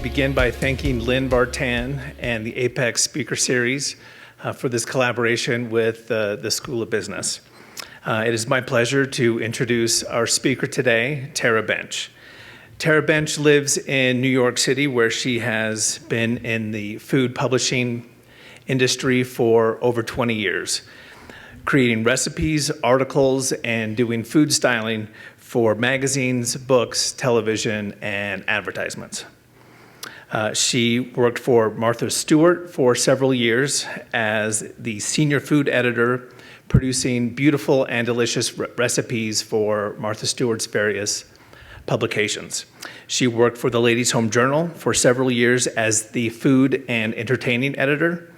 Begin by thanking Lynn Bartan and the A.P.E.X Speaker Series for this collaboration with the School of Business. It is my pleasure to introduce our speaker today, Tara Bench. Tara Bench lives in New York City, where she has been in the food publishing industry for over 20 years, creating recipes, articles, and doing food styling for magazines, books, television, and advertisements. She worked for Martha Stewart for several years as the senior food editor, producing beautiful and delicious recipes for Martha Stewart's various publications. She worked for the Ladies' Home Journal for several years as the food and entertaining editor,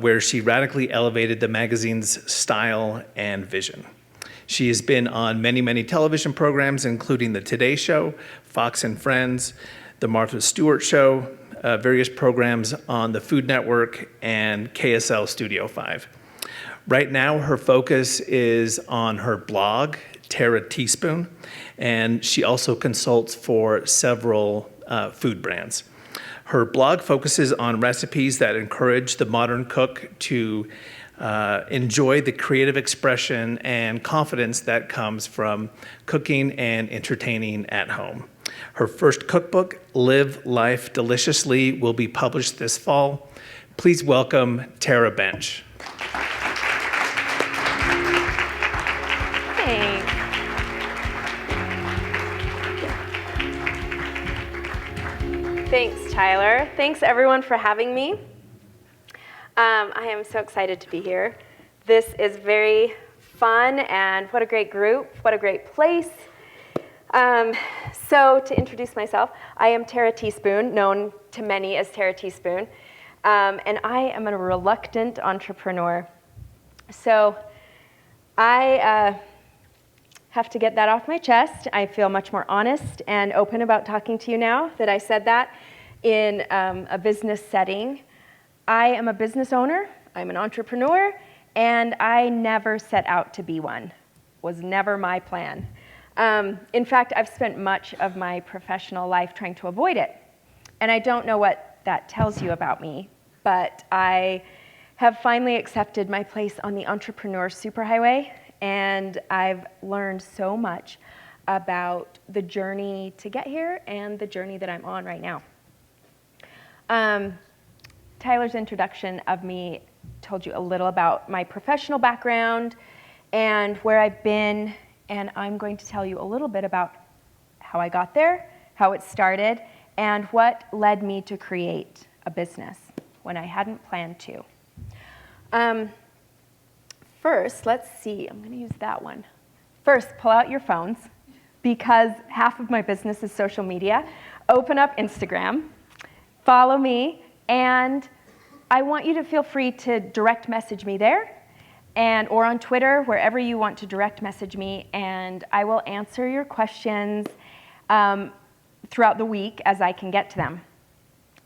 where she radically elevated the magazine's style and vision. She has been on many, many television programs, including The Today Show, Fox and Friends, The Martha Stewart Show, various programs on the Food Network, and KSL Studio 5. Right now, her focus is on her blog, Tara Teaspoon, and she also consults for several food brands. Her blog focuses on recipes that encourage the modern cook to enjoy the creative expression and confidence that comes from cooking and entertaining at home. Her first cookbook, Live Life Deliciously, will be published this fall. Please welcome Tara Bench. Thanks. Thanks, Tyler. Thanks, everyone, for having me. I am so excited to be here. This is very fun, and what a great group, what a great place. So to introduce myself, I am Tara Teaspoon, known to many as Tara Teaspoon, and I am a reluctant entrepreneur. So I have to get that off my chest. I feel much more honest and open about talking to you now that I said that in a business setting. I am a business owner, I'm an entrepreneur, and I never set out to be one. Was never my plan. In fact, I've spent much of my professional life trying to avoid it. And I don't know what that tells you about me, but I have finally accepted my place on the entrepreneur superhighway, and I've learned so much about the journey to get here and the journey that I'm on right now. Tyler's introduction of me told you a little about my professional background and where I've been, and I'm going to tell you a little bit about how I got there, how it started, and what led me to create a business when I hadn't planned to. First, let's see, I'm going to use that one. First, pull out your phones, because half of my business is social media. Open up Instagram, follow me, and I want you to feel free to direct message me there, or on Twitter, wherever you want to direct message me, and I will answer your questions throughout the week as I can get to them.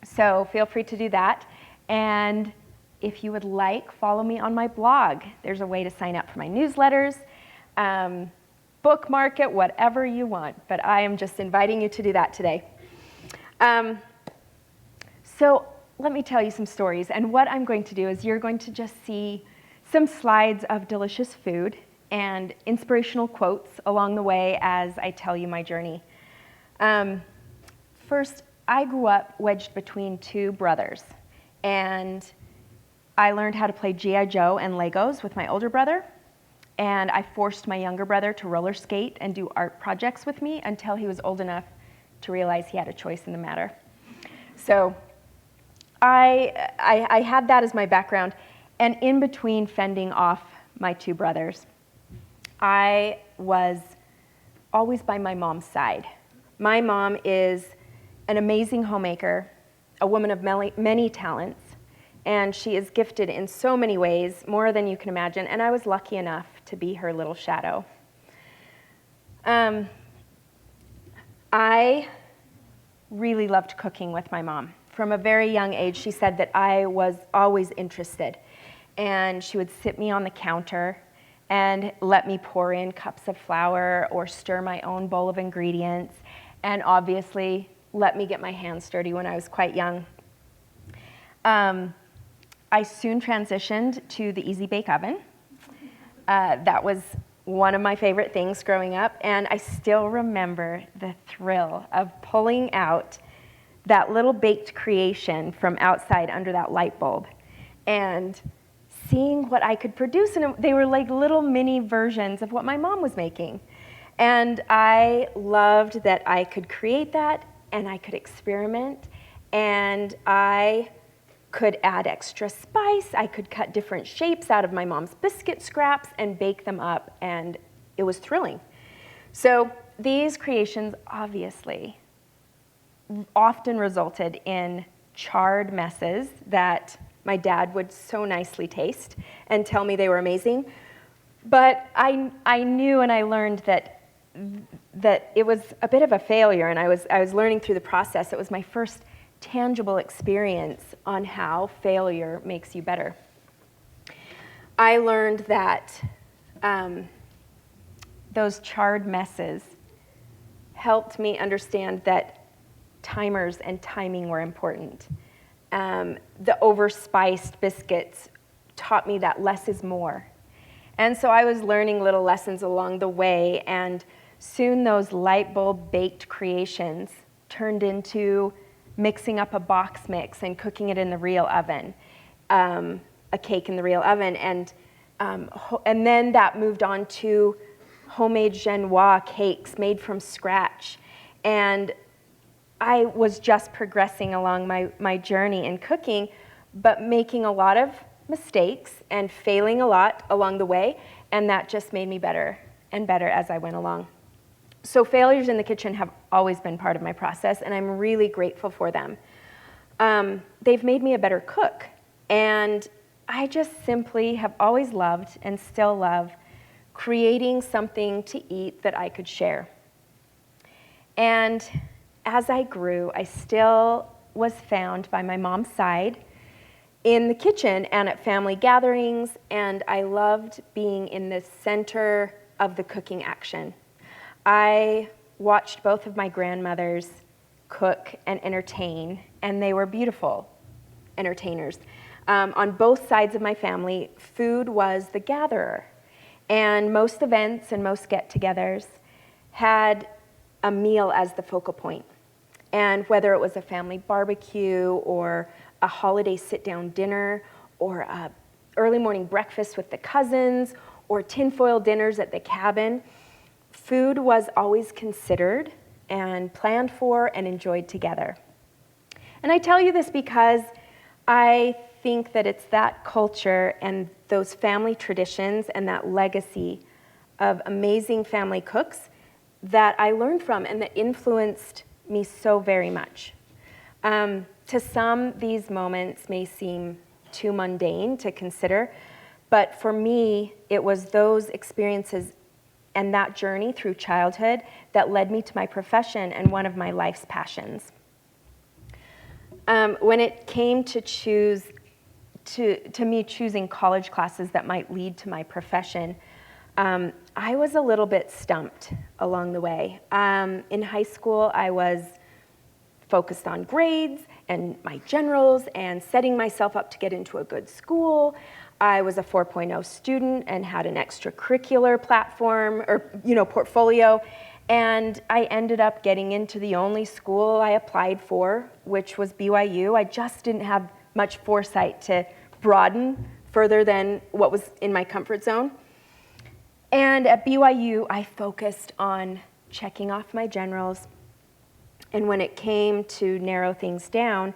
So feel free to do that. And if you would like, follow me on my blog. There's a way to sign up for my newsletters, bookmark it, whatever you want, but I am just inviting you to do that today. So let me tell you some stories, and what I'm going to do is you're going to just see some slides of delicious food and inspirational quotes along the way as I tell you my journey. First, I grew up wedged between two brothers, and I learned how to play G.I. Joe and Legos with my older brother, and I forced my younger brother to roller skate and do art projects with me until he was old enough to realize he had a choice in the matter. So I had that as my background, and in between fending off my two brothers, I was always by my mom's side. My mom is an amazing homemaker, a woman of many talents, and she is gifted in so many ways, more than you can imagine, and I was lucky enough to be her little shadow. I really loved cooking with my mom. From a very young age, she said that I was always interested, and she would sit me on the counter and let me pour in cups of flour or stir my own bowl of ingredients, and obviously let me get my hands dirty when I was quite young. I soon transitioned to the Easy Bake Oven. That was one of my favorite things growing up, and I still remember the thrill of pulling out that little baked creation from outside under that light bulb and seeing what I could produce. And they were like little mini versions of what my mom was making. And I loved that I could create that, and I could experiment, and I could add extra spice. I could cut different shapes out of my mom's biscuit scraps and bake them up, and it was thrilling. So these creations obviously often resulted in charred messes that my dad would so nicely taste and tell me they were amazing. But I knew and I learned that it was a bit of a failure, and I was learning through the process. It was my first tangible experience on how failure makes you better. I learned that those charred messes helped me understand that timers and timing were important. The overspiced biscuits taught me that less is more. And so I was learning little lessons along the way, and soon those light bulb baked creations turned into mixing up a box mix and cooking it in the real oven, a cake in the real oven, and then that moved on to homemade genoise cakes made from scratch. And I was just progressing along my journey in cooking, but making a lot of mistakes and failing a lot along the way, and that just made me better and better as I went along. So failures in the kitchen have always been part of my process, and I'm really grateful for them. They've made me a better cook, and I just simply have always loved and still love creating something to eat that I could share. And as I grew, I still was found by my mom's side in the kitchen and at family gatherings, and I loved being in the center of the cooking action. I watched both of my grandmothers cook and entertain, and they were beautiful entertainers. On both sides of my family, food was the gatherer, and most events and most get-togethers had a meal as the focal point. And whether it was a family barbecue or a holiday sit-down dinner or a early morning breakfast with the cousins or tinfoil dinners at the cabin, food was always considered and planned for and enjoyed together. And I tell you this because I think that it's that culture and those family traditions and that legacy of amazing family cooks that I learned from and that influenced me so very much. To some, these moments may seem too mundane to consider, but for me, it was those experiences and that journey through childhood that led me to my profession and one of my life's passions. When it came to me choosing college classes that might lead to my profession, I was a little bit stumped along the way. In high school, I was focused on grades and my generals and setting myself up to get into a good school. I was a 4.0 student and had an extracurricular platform or portfolio, and I ended up getting into the only school I applied for, which was BYU. I just didn't have much foresight to broaden further than what was in my comfort zone. And at BYU, I focused on checking off my generals, and when it came to narrow things down,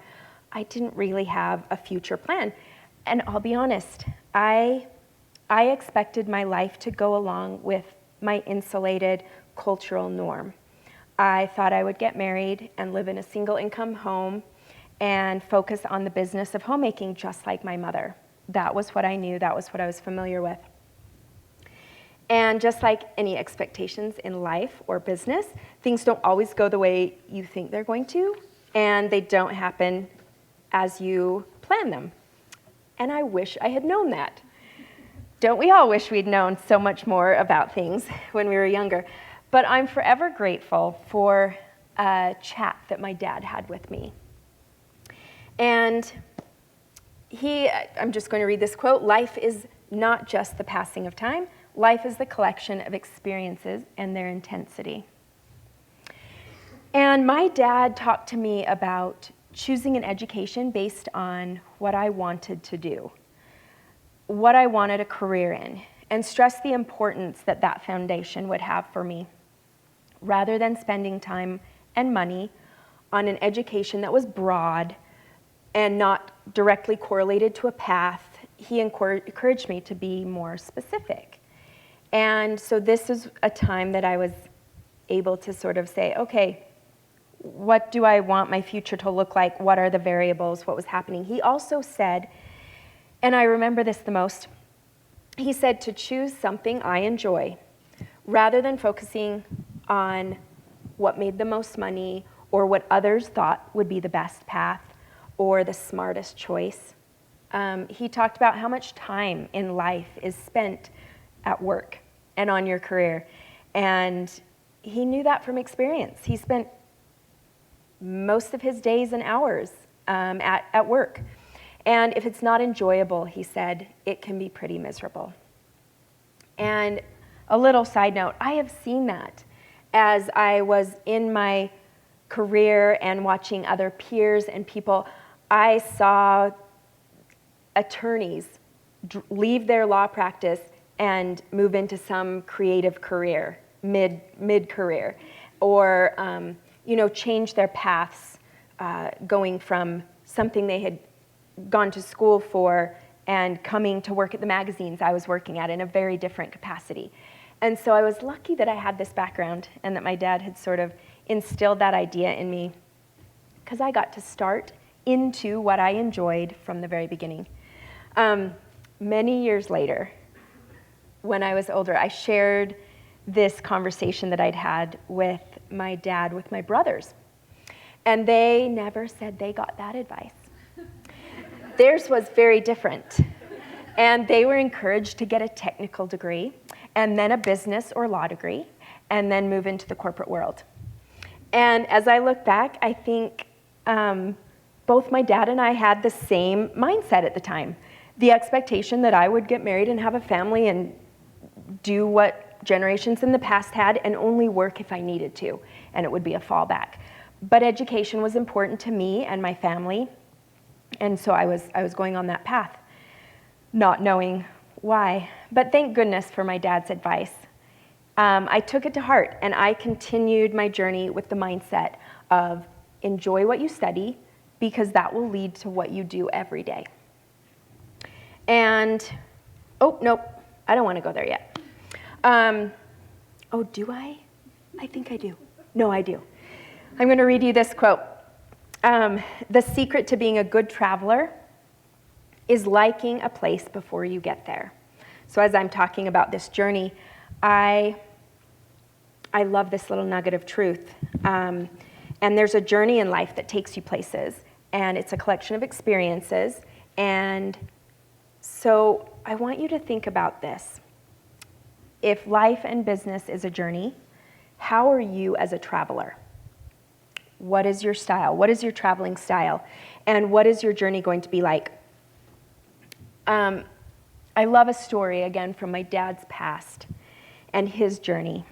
I didn't really have a future plan. And I'll be honest, I expected my life to go along with my insulated cultural norm. I thought I would get married and live in a single income home and focus on the business of homemaking just like my mother. That was what I knew, that was what I was familiar with. And just like any expectations in life or business, things don't always go the way you think they're going to, and they don't happen as you plan them. And I wish I had known that. Don't we all wish we'd known so much more about things when we were younger? But I'm forever grateful for a chat that my dad had with me. And I'm just going to read this quote, "Life is not just the passing of time. Life is the collection of experiences and their intensity." And my dad talked to me about choosing an education based on what I wanted to do, what I wanted a career in, and stressed the importance that that foundation would have for me, rather than spending time and money on an education that was broad and not directly correlated to a path. He encouraged me to be more specific. And so this is a time that I was able to sort of say, okay, what do I want my future to look like? What are the variables? What was happening? He also said, and I remember this the most, he said to choose something I enjoy rather than focusing on what made the most money or what others thought would be the best path or the smartest choice. He talked about how much time in life is spent at work and on your career. And he knew that from experience. He spent most of his days and hours at work. And if it's not enjoyable, he said, it can be pretty miserable. And a little side note, I have seen that as I was in my career and watching other peers and people. I saw attorneys leave their law practice and move into some creative career, mid-career, or change their paths, going from something they had gone to school for and coming to work at the magazines I was working at in a very different capacity. And so I was lucky that I had this background and that my dad had sort of instilled that idea in me, because I got to start into what I enjoyed from the very beginning. Many years later, when I was older, I shared this conversation that I'd had with my dad, with my brothers. And they never said they got that advice. Theirs was very different. And they were encouraged to get a technical degree, and then a business or law degree, and then move into the corporate world. And as I look back, I think both my dad and I had the same mindset at the time. The expectation that I would get married and have a family and do what generations in the past had and only work if I needed to, and it would be a fallback. But education was important to me and my family, and so I was going on that path, not knowing why. But thank goodness for my dad's advice. I took it to heart, and I continued my journey with the mindset of enjoy what you study, because that will lead to what you do every day. And, oh, nope, I don't want to go there yet. Oh, do I? I think I do. No, I do. I'm going to read you this quote. The secret to being a good traveler is liking a place before you get there. So as I'm talking about this journey, I love this little nugget of truth. And there's a journey in life that takes you places, and it's a collection of experiences. And so I want you to think about this. If life and business is a journey, how are you as a traveler? What is your style? What is your traveling style? And what is your journey going to be like? I love a story, again, from my dad's past and his journey.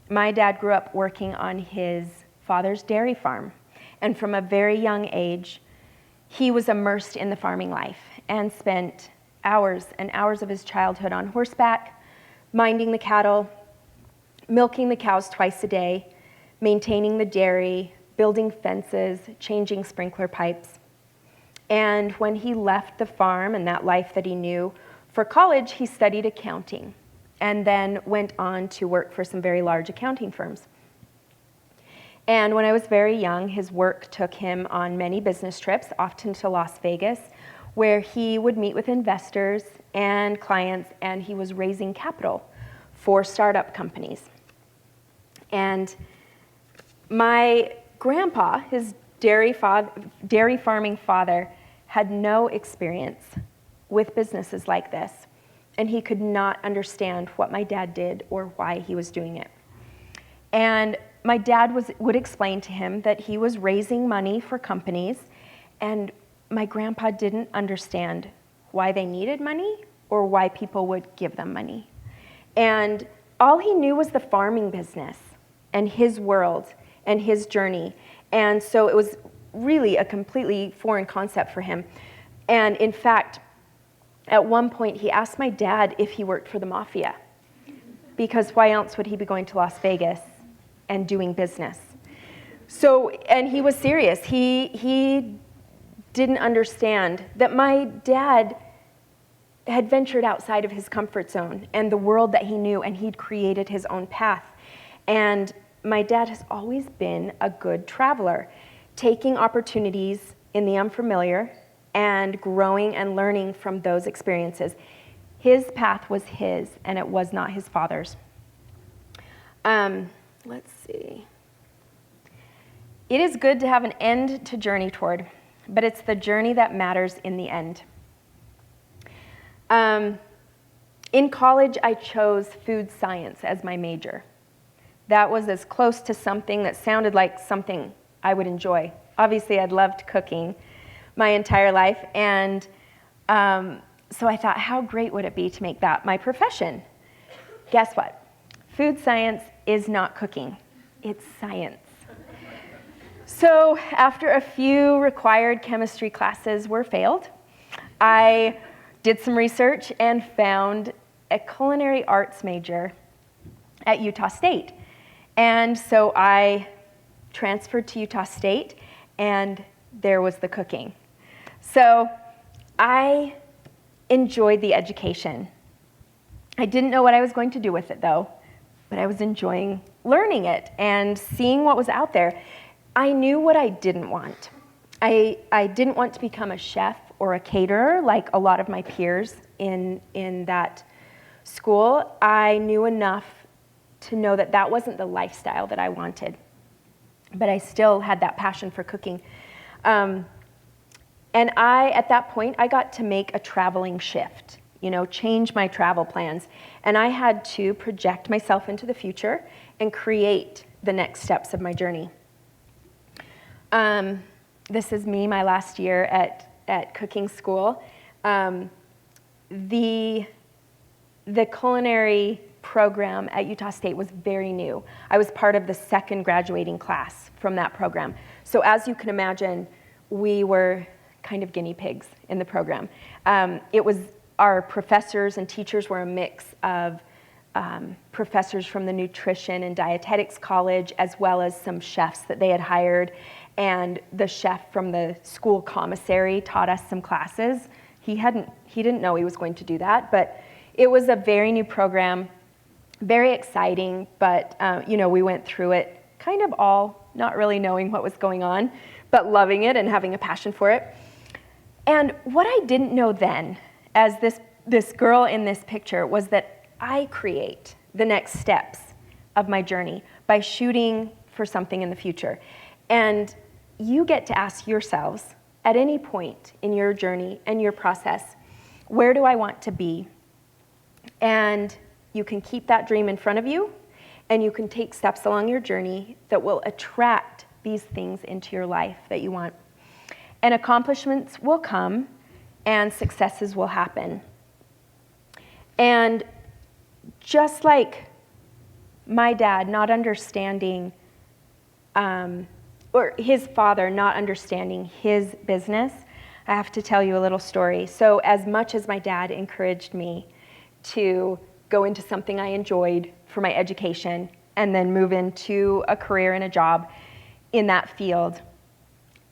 My dad grew up working on his father's dairy farm, and from a very young age, he was immersed in the farming life and spent hours and hours of his childhood on horseback, minding the cattle, milking the cows twice a day, maintaining the dairy, building fences, changing sprinkler pipes. And when he left the farm and that life that he knew, for college, he studied accounting and then went on to work for some very large accounting firms. And when I was very young, his work took him on many business trips, often to Las Vegas, where he would meet with investors and clients, and he was raising capital for startup companies. And my grandpa, his dairy farming father, had no experience with businesses like this, and he could not understand what my dad did or why he was doing it. And my dad would explain to him that he was raising money for companies, and my grandpa didn't understand why they needed money or why people would give them money. And all he knew was the farming business and his world and his journey. And so it was really a completely foreign concept for him. And in fact, at one point he asked my dad if he worked for the mafia, because why else would he be going to Las Vegas and doing business? So, and he was serious. He didn't understand that my dad had ventured outside of his comfort zone and the world that he knew, and he'd created his own path. And my dad has always been a good traveler, taking opportunities in the unfamiliar and growing and learning from those experiences. His path was his, and it was not his father's. Let's see. It is good to have an end to journey toward, but it's the journey that matters in the end. In college, I chose food science as my major. That was as close to something that sounded like something I would enjoy. Obviously, I'd loved cooking my entire life, and so I thought, how great would it be to make that my profession? Guess what? Food science is not cooking. It's science. So after a few required chemistry classes were failed, I did some research and found a culinary arts major at Utah State. And so I transferred to Utah State, and there was the cooking. So I enjoyed the education. I didn't know what I was going to do with it, though, but I was enjoying learning it and seeing what was out there. I knew what I didn't want. I didn't want to become a chef or a caterer like a lot of my peers in that school. I knew enough to know that that wasn't the lifestyle that I wanted, but I still had that passion for cooking. And at that point, I got to make a traveling shift, change my travel plans. And I had to project myself into the future and create the next steps of my journey. This is me, my last year at cooking school. The culinary program at Utah State was very new. I was part of the second graduating class from that program. So as you can imagine, we were kind of guinea pigs in the program. Our professors and teachers were a mix of professors from the nutrition and dietetics college, as well as some chefs that they had hired. And the chef from the school commissary taught us some classes. He didn't know he was going to do that, but it was a very new program, very exciting, but we went through it kind of all not really knowing what was going on, but loving it and having a passion for it. And what I didn't know then, as this girl in this picture, was that I create the next steps of my journey by shooting for something in the future. And you get to ask yourselves at any point in your journey and your process, where do I want to be? And you can keep that dream in front of you, and you can take steps along your journey that will attract these things into your life that you want. And accomplishments will come, and successes will happen. And just like my dad not understanding, or his father not understanding his business, I have to tell you a little story. So as much as my dad encouraged me to go into something I enjoyed for my education and then move into a career and a job in that field,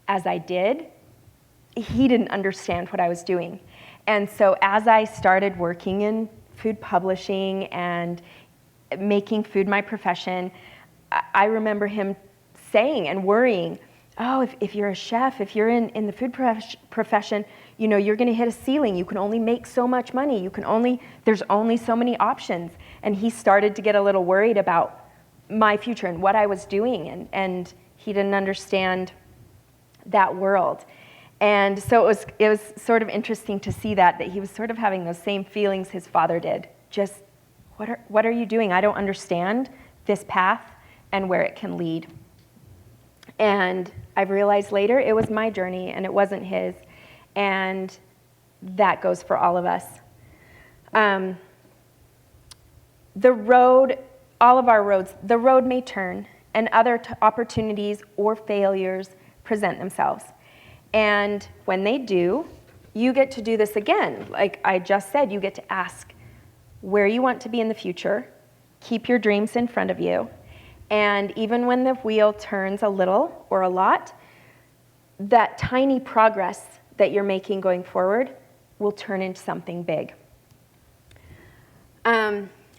as I did, he didn't understand what I was doing. And so as I started working in food publishing and making food my profession, I remember him saying and worrying, oh, if you're a chef, if you're in the food profession, you know, you're going to hit a ceiling. You can only make so much money. There's only so many options. And he started to get a little worried about my future and what I was doing, and he didn't understand that world. And so it was sort of interesting to see that he was sort of having those same feelings his father did. Just, what are you doing? I don't understand this path and where it can lead. And I've realized later it was my journey and it wasn't his. And that goes for all of us. The road, all of our roads, the road may turn and other opportunities or failures present themselves. And when they do, you get to do this again. Like I just said, you get to ask where you want to be in the future, keep your dreams in front of you, and even when the wheel turns a little or a lot, that tiny progress that you're making going forward will turn into something big.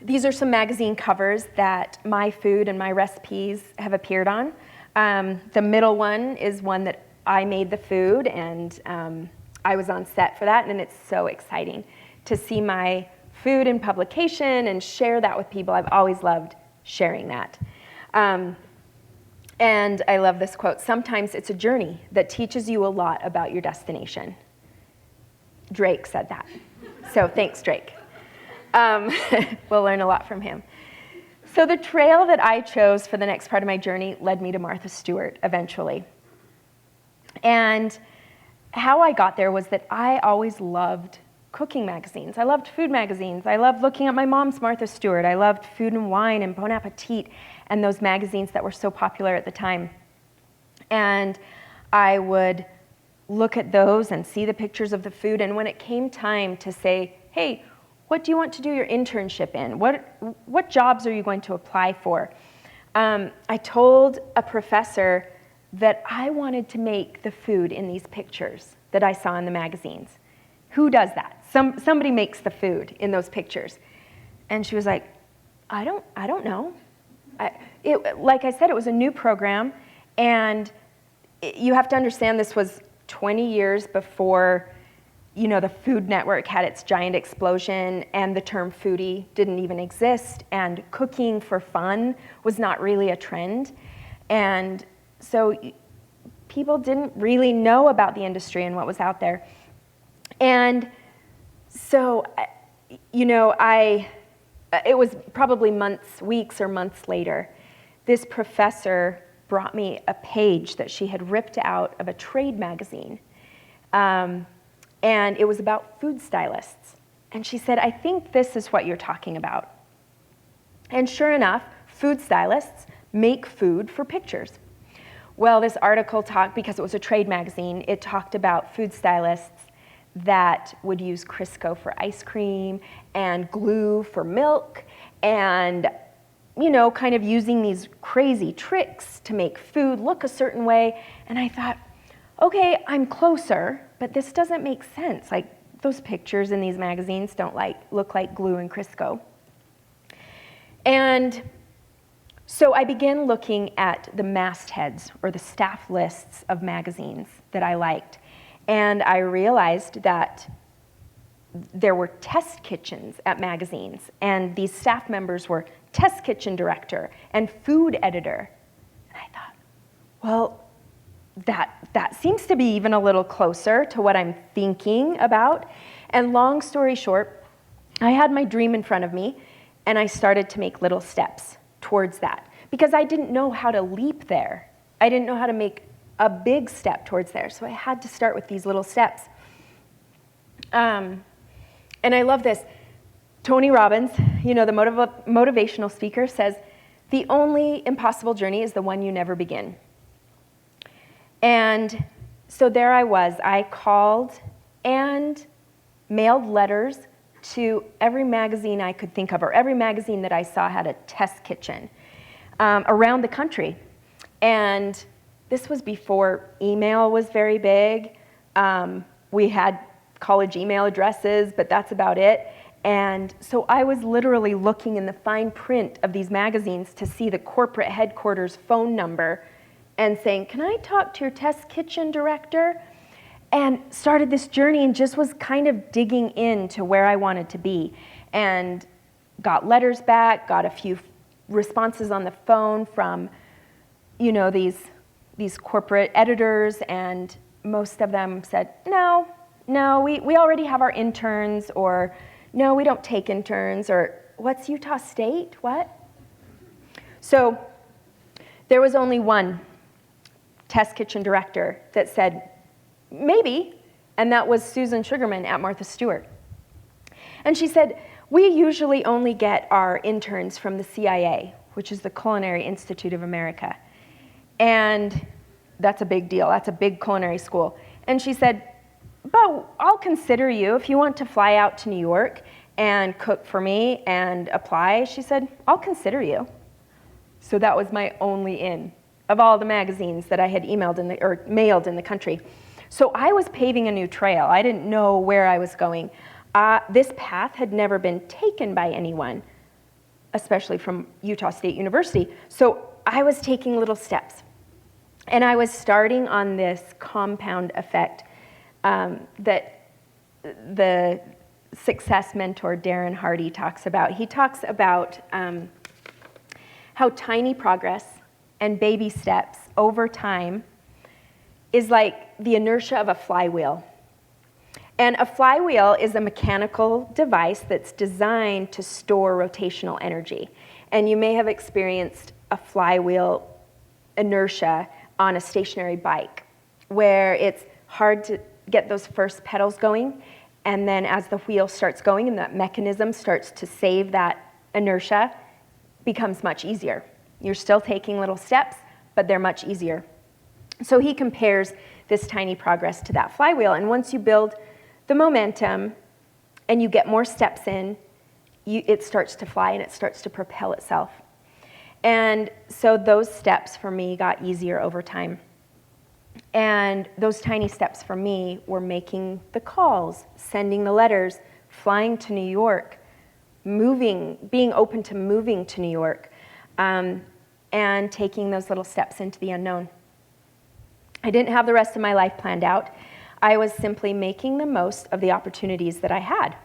These are some magazine covers that my food and my recipes have appeared on. The middle one is one that I made the food, and I was on set for that, and it's so exciting to see my food in publication and share that with people. I've always loved sharing that. And I love this quote: sometimes it's a journey that teaches you a lot about your destination. Drake said that. So thanks, Drake. We'll learn a lot from him. So the trail that I chose for the next part of my journey led me to Martha Stewart eventually. And how I got there was that I always loved cooking magazines. I loved food magazines. I loved looking at my mom's Martha Stewart. I loved Food and Wine and Bon Appetit and those magazines that were so popular at the time. And I would look at those and see the pictures of the food. And when it came time to say, hey, what do you want to do your internship in? What jobs are you going to apply for? I told a professor that I wanted to make the food in these pictures that I saw in the magazines. Who does that? Somebody makes the food in those pictures. And she was like, I don't know. Like I said, it was a new program, and you have to understand this was 20 years before, you know, the Food Network had its giant explosion, and the term foodie didn't even exist, and cooking for fun was not really a trend. And so people didn't really know about the industry and what was out there. And so, you know, it was probably weeks or months later, this professor brought me a page that she had ripped out of a trade magazine. And it was about food stylists. And she said, I think this is what you're talking about. And sure enough, food stylists make food for pictures. Well, this article talked, because it was a trade magazine, it talked about food stylists that would use Crisco for ice cream and glue for milk, and, you know, kind of using these crazy tricks to make food look a certain way. And I thought, okay, I'm closer, but this doesn't make sense. Like, those pictures in these magazines don't look like glue and Crisco. And so I began looking at the mastheads or the staff lists of magazines that I liked. And I realized that there were test kitchens at magazines, and these staff members were test kitchen director and food editor. And I thought, well, that seems to be even a little closer to what I'm thinking about. And long story short, I had my dream in front of me, and I started to make little steps towards that, because I didn't know how to leap there. I didn't know how to make a big step towards there, so I had to start with these little steps. And I love this. Tony Robbins, you know, the motivational speaker, says, the only impossible journey is the one you never begin. And so there I was. I called and mailed letters to every magazine I could think of, or every magazine that I saw had a test kitchen around the country. And this was before email was very big. We had college email addresses, but that's about it. And so I was literally looking in the fine print of these magazines to see the corporate headquarters phone number and saying, can I talk to your test kitchen director? And started this journey and just was kind of digging into where I wanted to be. And got letters back, got a few responses on the phone from, these corporate editors, and most of them said, no, we already have our interns, or no, we don't take interns, or what's Utah State, what? So there was only one test kitchen director that said, maybe, and that was Susan Sugarman at Martha Stewart. And she said, we usually only get our interns from the CIA, which is the Culinary Institute of America. And that's a big deal. That's a big culinary school. And she said, but I'll consider you if you want to fly out to New York and cook for me and apply. She said, I'll consider you. So that was my only in of all the magazines that I had mailed in the country. So I was paving a new trail. I didn't know where I was going. This path had never been taken by anyone, especially from Utah State University. So I was taking little steps. And I was starting on this compound effect that the success mentor Darren Hardy talks about. He talks about how tiny progress and baby steps over time is like the inertia of a flywheel. And a flywheel is a mechanical device that's designed to store rotational energy. And you may have experienced a flywheel inertia on a stationary bike, where it's hard to get those first pedals going, and then as the wheel starts going and that mechanism starts to save that inertia, becomes much easier. You're still taking little steps, but they're much easier. So he compares this tiny progress to that flywheel, and once you build the momentum and you get more steps in, it starts to fly and it starts to propel itself. And so those steps for me got easier over time. And those tiny steps for me were making the calls, sending the letters, flying to New York, being open to moving to New York, and taking those little steps into the unknown. I didn't have the rest of my life planned out. I was simply making the most of the opportunities that I had.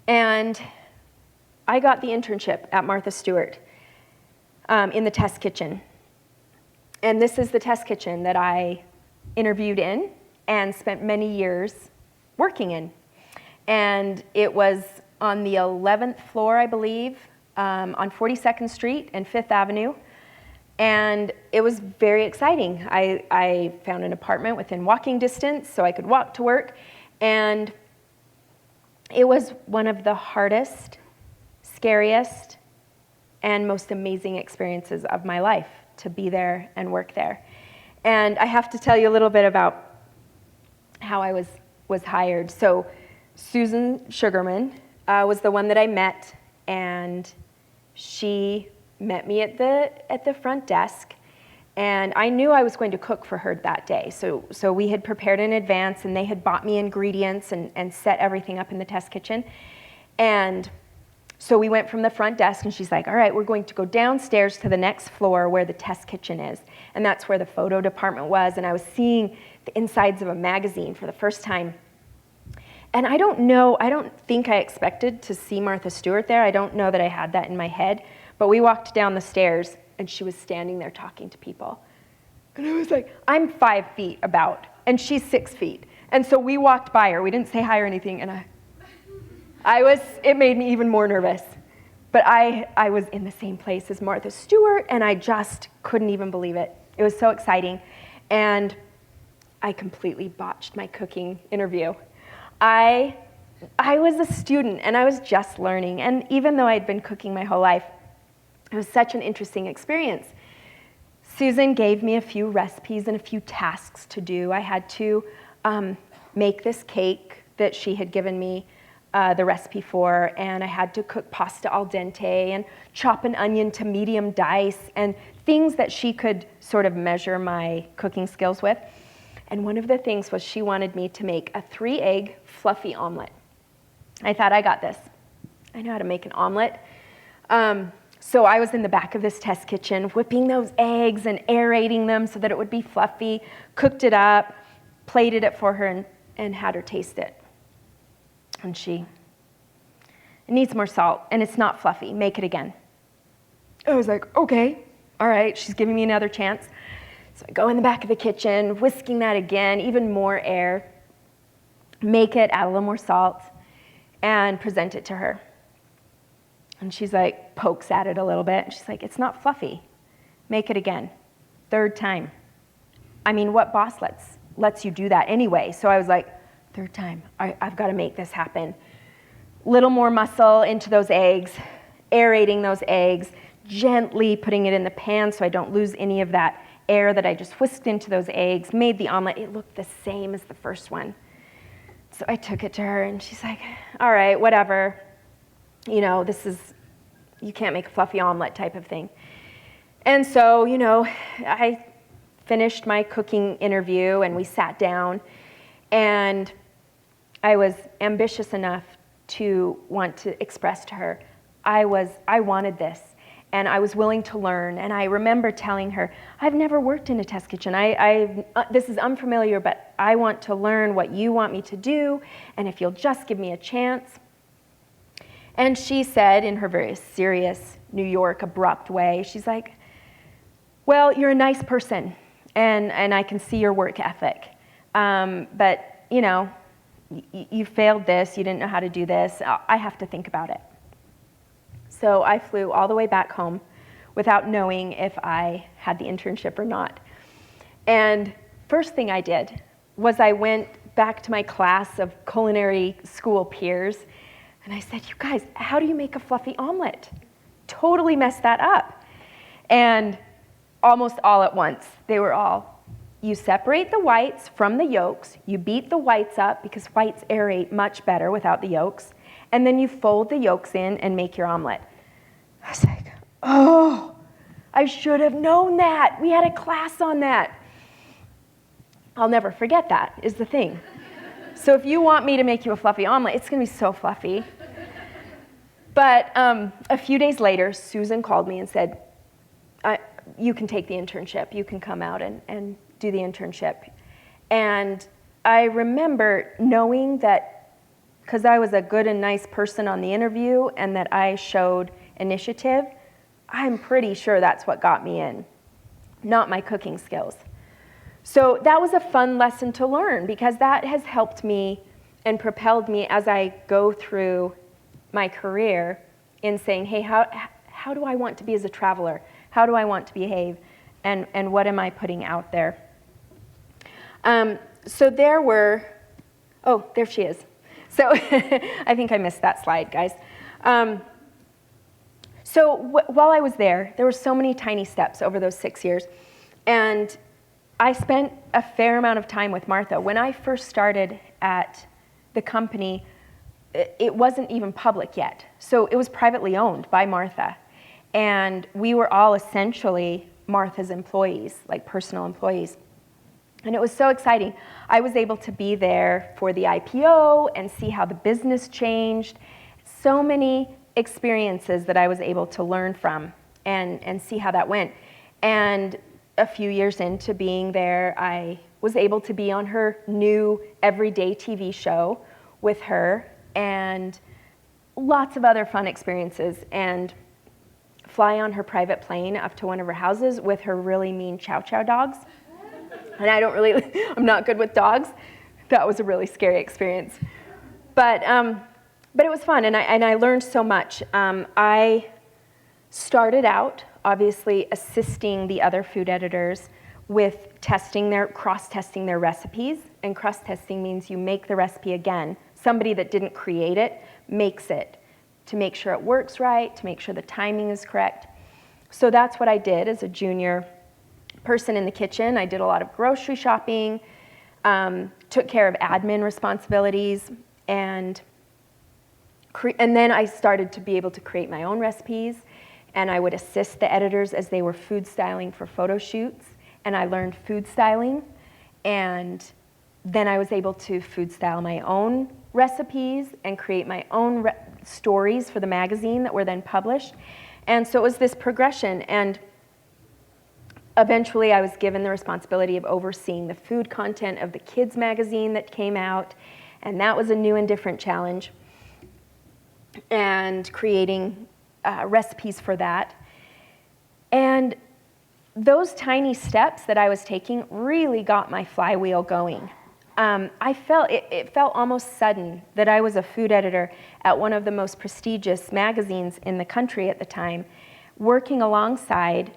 And I got the internship at Martha Stewart in the test kitchen. And this is the test kitchen that I interviewed in and spent many years working in. And it was on the 11th floor, I believe, on 42nd Street and 5th Avenue. And it was very exciting. I found an apartment within walking distance so I could walk to work. And it was one of the hardest, scariest, and most amazing experiences of my life to be there and work there. And I have to tell you a little bit about how I was hired. So Susan Sugarman was the one that I met, and she met me at the front desk, and I knew I was going to cook for her that day. So we had prepared in advance, and they had bought me ingredients and set everything up in the test kitchen. And so we went from the front desk, and she's like, all right, we're going to go downstairs to the next floor where the test kitchen is. And that's where the photo department was, and I was seeing the insides of a magazine for the first time. And I don't think I expected to see Martha Stewart there. I don't know that I had that in my head. But we walked down the stairs, and she was standing there talking to people. And I was like, I'm 5 feet about, and she's 6 feet. And so we walked by her. We didn't say hi or anything, and it made me even more nervous. But I was in the same place as Martha Stewart, and I just couldn't even believe it. It was so exciting. And I completely botched my cooking interview. I was a student, and I was just learning. And even though I'd been cooking my whole life, it was such an interesting experience. Susan gave me a few recipes and a few tasks to do. I had to make this cake that she had given me the recipe for, and I had to cook pasta al dente and chop an onion to medium dice and things that she could sort of measure my cooking skills with. And one of the things was she wanted me to make a 3-egg fluffy omelet. I thought, I got this. I know how to make an omelet. So I was in the back of this test kitchen, whipping those eggs and aerating them so that it would be fluffy, cooked it up, plated it for her, and had her taste it. And it needs more salt, and it's not fluffy. Make it again. I was like, okay, all right, she's giving me another chance. So I go in the back of the kitchen, whisking that again, even more air, make it, add a little more salt, and present it to her. And she's like, pokes at it a little bit. She's like, it's not fluffy. Make it again. Third time. I mean, what boss lets you do that anyway? So I was like, third time. I've got to make this happen. Little more muscle into those eggs, aerating those eggs, gently putting it in the pan so I don't lose any of that air that I just whisked into those eggs, made the omelet. It looked the same as the first one. So I took it to her, and she's like, all right, whatever. You know, you can't make a fluffy omelet type of thing. And so, I finished my cooking interview, and we sat down, and I was ambitious enough to want to express to her, I wanted this, and I was willing to learn. And I remember telling her, I've never worked in a test kitchen. This is unfamiliar, but I want to learn what you want me to do, and if you'll just give me a chance. And she said, in her very serious New York abrupt way, she's like, well, you're a nice person, and I can see your work ethic. But, you failed this, you didn't know how to do this, I have to think about it. So I flew all the way back home without knowing if I had the internship or not. And first thing I did was I went back to my class of culinary school peers, and I said, you guys, how do you make a fluffy omelet? Totally messed that up. And almost all at once, they were all, you separate the whites from the yolks, you beat the whites up because whites aerate much better without the yolks, and then you fold the yolks in and make your omelet. I was like, oh, I should have known that. We had a class on that. I'll never forget that, is the thing. So if you want me to make you a fluffy omelet, it's going to be so fluffy. But a few days later, Susan called me and said, you can take the internship. You can come out and do the internship. And I remember knowing that, because I was a good and nice person on the interview and that I showed initiative, I'm pretty sure that's what got me in, not my cooking skills. So that was a fun lesson to learn, because that has helped me and propelled me as I go through my career in saying, hey, how do I want to be as a traveler? How do I want to behave? And what am I putting out there? So there were, oh, there she is. So I think I missed that slide, guys. So while I was there were so many tiny steps over those 6 years. And I spent a fair amount of time with Martha. When I first started at the company, it wasn't even public yet. So it was privately owned by Martha. And we were all essentially Martha's employees, like personal employees. And it was so exciting. I was able to be there for the IPO and see how the business changed. So many experiences that I was able to learn from and see how that went. And a few years into being there, I was able to be on her new everyday TV show with her, and lots of other fun experiences, and fly on her private plane up to one of her houses with her really mean chow chow dogs. And I'm not good with dogs. That was a really scary experience. But it was fun, and I learned so much. I started out, obviously, assisting the other food editors with cross-testing their recipes. And cross-testing means you make the recipe again. Somebody that didn't create it makes it to make sure it works right, to make sure the timing is correct. So that's what I did as a junior person in the kitchen. I did a lot of grocery shopping, took care of admin responsibilities, and then I started to be able to create my own recipes, and I would assist the editors as they were food styling for photo shoots, and I learned food styling, and then I was able to food style my own recipes and create my own stories for the magazine that were then published. And so it was this progression, and eventually I was given the responsibility of overseeing the food content of the kids magazine that came out, and that was a new and different challenge, and creating recipes for that. And those tiny steps that I was taking really got my flywheel going. It felt almost sudden that I was a food editor at one of the most prestigious magazines in the country at the time, working alongside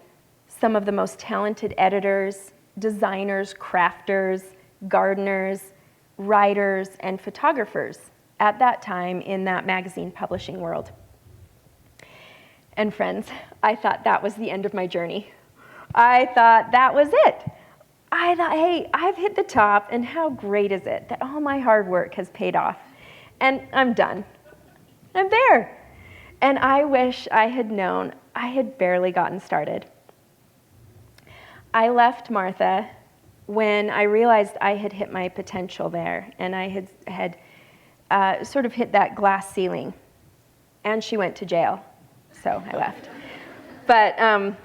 some of the most talented editors, designers, crafters, gardeners, writers, and photographers at that time in that magazine publishing world. And friends, I thought that was the end of my journey. I thought that was it. I thought, hey, I've hit the top, and how great is it that all my hard work has paid off, and I'm done. I'm there. And I wish I had known I had barely gotten started. I left Martha when I realized I had hit my potential there, and I had sort of hit that glass ceiling, and she went to jail, so I left. But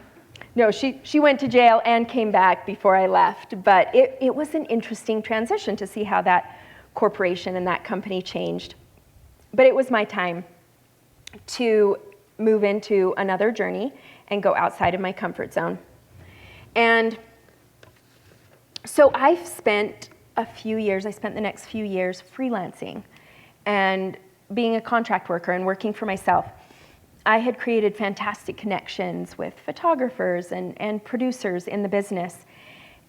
no, she went to jail and came back before I left, but it was an interesting transition to see how that corporation and that company changed. But it was my time to move into another journey and go outside of my comfort zone. And so I spent the next few years freelancing and being a contract worker and working for myself. I had created fantastic connections with photographers and producers in the business.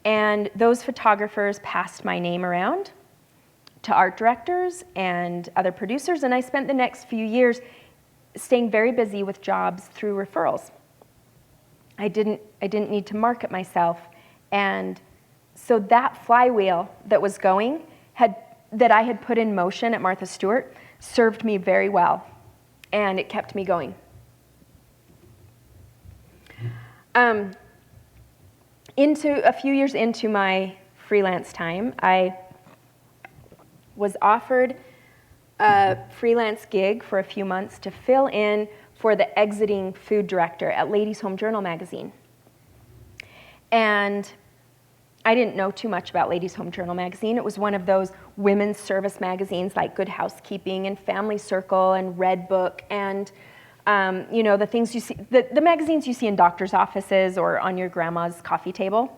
And those photographers passed my name around to art directors and other producers, and I spent the next few years staying very busy with jobs through referrals. I didn't need to market myself, and so that flywheel that was going, that I had put in motion at Martha Stewart, served me very well, and it kept me going. A few years into my freelance time, I was offered a freelance gig for a few months to fill in for the exiting food director at Ladies' Home Journal magazine. And I didn't know too much about Ladies' Home Journal magazine. It was one of those women's service magazines like Good Housekeeping and Family Circle and Red Book and the things you see, the magazines you see in doctor's offices or on your grandma's coffee table.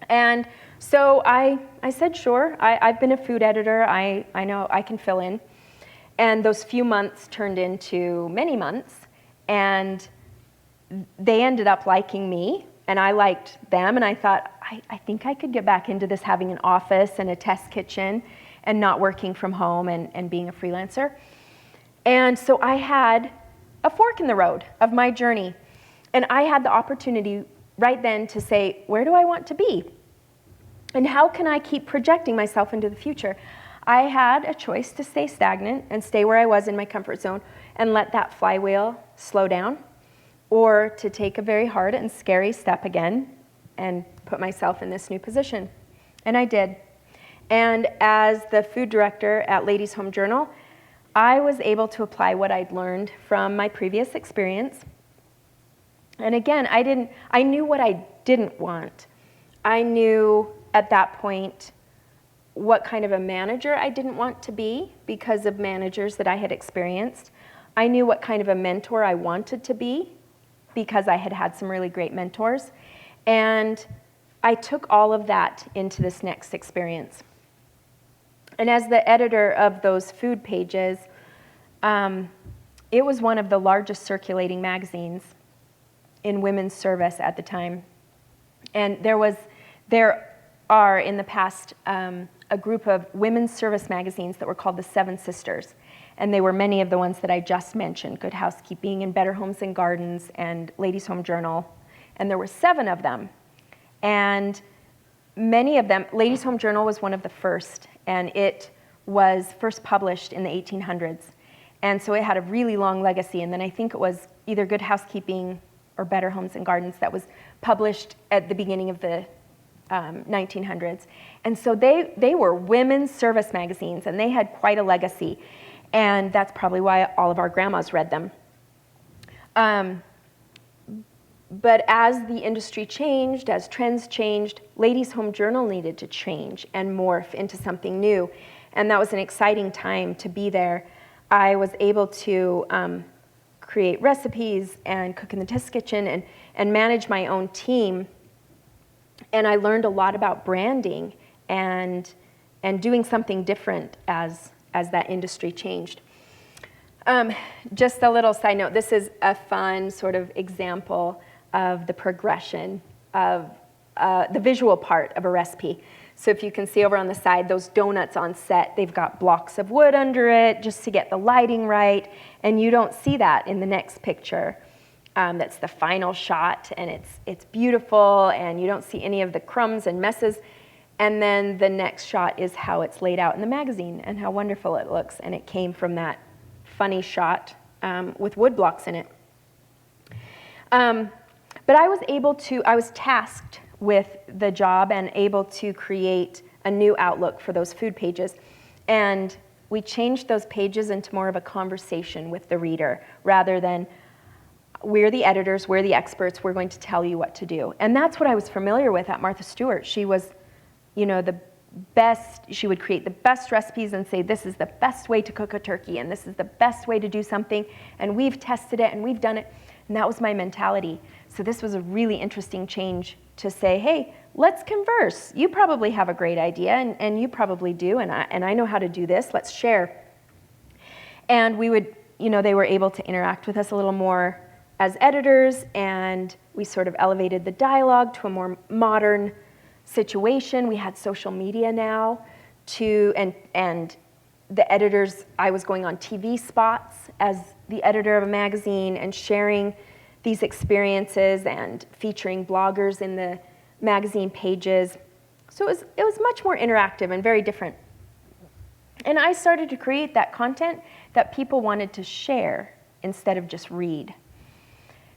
And so I said, sure, I've been a food editor. I know I can fill in. And those few months turned into many months, and they ended up liking me, and I liked them, and I thought, I think I could get back into this, having an office and a test kitchen and not working from home and being a freelancer. And so I had a fork in the road of my journey, and I had the opportunity right then to say, where do I want to be? And how can I keep projecting myself into the future? I had a choice to stay stagnant and stay where I was in my comfort zone and let that flywheel slow down, or to take a very hard and scary step again and put myself in this new position. And I did. And as the food director at Ladies' Home Journal, I was able to apply what I'd learned from my previous experience. And again, I knew what I didn't want. I knew at that point what kind of a manager I didn't want to be because of managers that I had experienced. I knew what kind of a mentor I wanted to be because I had had some really great mentors. And I took all of that into this next experience. And as the editor of those food pages, it was one of the largest circulating magazines in women's service at the time. And there are in the past a group of women's service magazines that were called the Seven Sisters. And they were many of the ones that I just mentioned, Good Housekeeping and Better Homes and Gardens and Ladies' Home Journal. And there were 7 of them. And many of them, Ladies' Home Journal was one of the first, and it was first published in the 1800s. And so it had a really long legacy. And then I think it was either Good Housekeeping or Better Homes and Gardens that was published at the beginning of the 1900s. And so they were women's service magazines, and they had quite a legacy. And that's probably why all of our grandmas read them. But as the industry changed, as trends changed, Ladies' Home Journal needed to change and morph into something new. And that was an exciting time to be there. I was able to create recipes and cook in the test kitchen and manage my own team. And I learned a lot about branding and doing something different as that industry changed. Just a little side note, this is a fun sort of example of the progression of the visual part of a recipe. So if you can see over on the side, those donuts on set, they've got blocks of wood under it just to get the lighting right, and you don't see that in the next picture. That's the final shot, and it's beautiful, and you don't see any of the crumbs and messes. And then the next shot is how it's laid out in the magazine and how wonderful it looks, and it came from that funny shot with wood blocks in it. But I was tasked with the job and able to create a new outlook for those food pages. And we changed those pages into more of a conversation with the reader rather than we're the editors, we're the experts, we're going to tell you what to do. And that's what I was familiar with at Martha Stewart. She was, the best, she would create the best recipes and say, this is the best way to cook a turkey and this is the best way to do something. And we've tested it and we've done it. And that was my mentality. So this was a really interesting change to say, hey, let's converse. You probably have a great idea, and you probably do, and I know how to do this. Let's share. And we would, they were able to interact with us a little more as editors, and we sort of elevated the dialogue to a more modern situation. We had social media now, and the editors, I was going on TV spots as the editor of a magazine and sharing these experiences and featuring bloggers in the magazine pages. So it was much more interactive and very different. And I started to create that content that people wanted to share instead of just read.